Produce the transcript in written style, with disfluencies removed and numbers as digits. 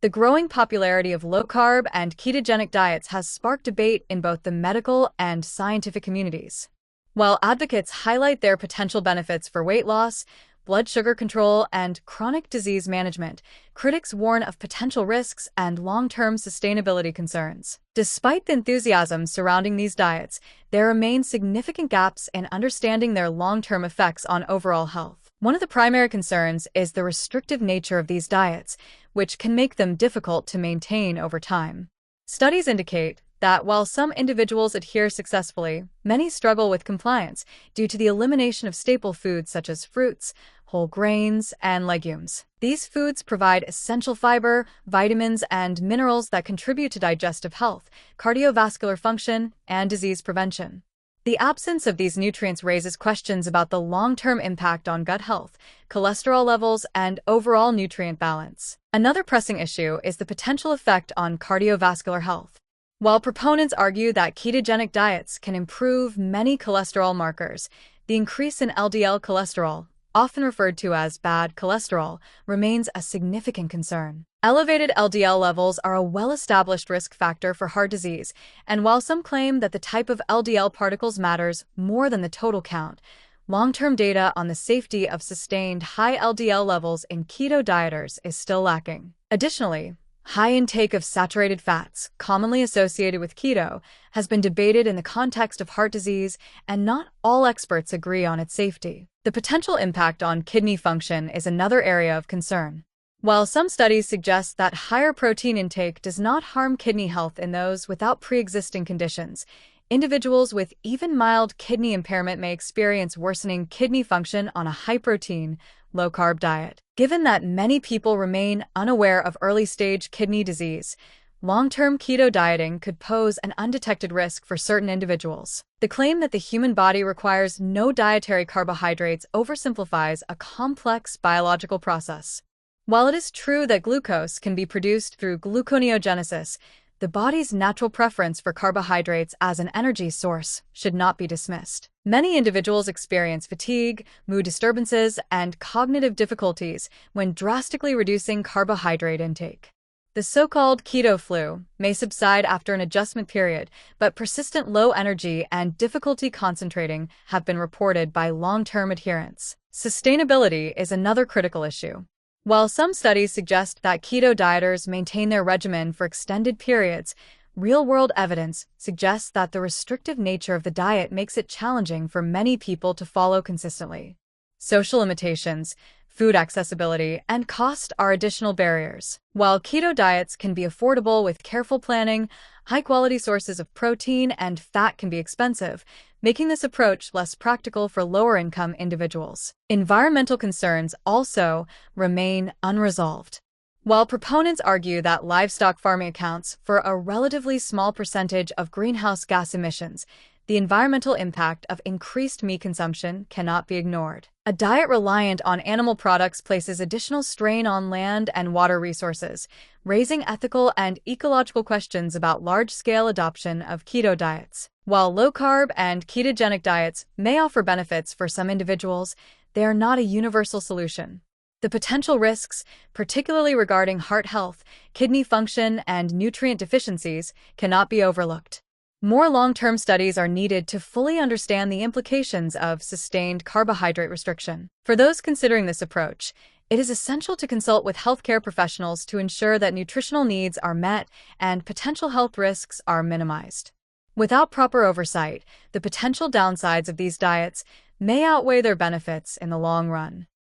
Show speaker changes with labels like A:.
A: The growing popularity of low-carb and ketogenic diets has sparked debate in both the medical and scientific communities. While advocates highlight their potential benefits for weight loss, blood sugar control, and chronic disease management, critics warn of potential risks and long-term sustainability concerns. Despite the enthusiasm surrounding these diets, there remain significant gaps in understanding their long-term effects on overall health. One of the primary concerns is the restrictive nature of these diets, which can make them difficult to maintain over time. Studies indicate that while some individuals adhere successfully, many struggle with compliance due to the elimination of staple foods such as fruits, whole grains, and legumes. These foods provide essential fiber, vitamins, and minerals that contribute to digestive health, cardiovascular function, and disease prevention. The absence of these nutrients raises questions about the long-term impact on gut health, cholesterol levels, and overall nutrient balance. Another pressing issue is the potential effect on cardiovascular health. While proponents argue that ketogenic diets can improve many cholesterol markers, the increase in LDL cholesterol, often referred to as bad cholesterol, remains a significant concern. Elevated LDL levels are a well-established risk factor for heart disease, and while some claim that the type of LDL particles matters more than the total count, long-term data on the safety of sustained high LDL levels in keto dieters is still lacking. Additionally, high intake of saturated fats, commonly associated with keto, has been debated in the context of heart disease, and not all experts agree on its safety. The potential impact on kidney function is another area of concern. While some studies suggest that higher protein intake does not harm kidney health in those without pre-existing conditions, individuals with even mild kidney impairment may experience worsening kidney function on a high-protein, low-carb diet. Given that many people remain unaware of early-stage kidney disease, long-term keto dieting could pose an undetected risk for certain individuals. The claim that the human body requires no dietary carbohydrates oversimplifies a complex biological process. While it is true that glucose can be produced through gluconeogenesis, the body's natural preference for carbohydrates as an energy source should not be dismissed. Many individuals experience fatigue, mood disturbances, and cognitive difficulties when drastically reducing carbohydrate intake. The so-called keto flu may subside after an adjustment period, but persistent low energy and difficulty concentrating have been reported by long-term adherents. Sustainability is another critical issue. While some studies suggest that keto dieters maintain their regimen for extended periods, real-world evidence suggests that the restrictive nature of the diet makes it challenging for many people to follow consistently. Social limitations, food accessibility, and cost are additional barriers. While keto diets can be affordable with careful planning, high-quality sources of protein and fat can be expensive, making this approach less practical for lower-income individuals. Environmental concerns also remain unresolved. While proponents argue that livestock farming accounts for a relatively small percentage of greenhouse gas emissions, the environmental impact of increased meat consumption cannot be ignored. A diet reliant on animal products places additional strain on land and water resources, raising ethical and ecological questions about large-scale adoption of keto diets. While low-carb and ketogenic diets may offer benefits for some individuals, they are not a universal solution. The potential risks, particularly regarding heart health, kidney function, and nutrient deficiencies, cannot be overlooked. More long-term studies are needed to fully understand the implications of sustained carbohydrate restriction. For those considering this approach, it is essential to consult with healthcare professionals to ensure that nutritional needs are met and potential health risks are minimized. Without proper oversight, the potential downsides of these diets may outweigh their benefits in the long run.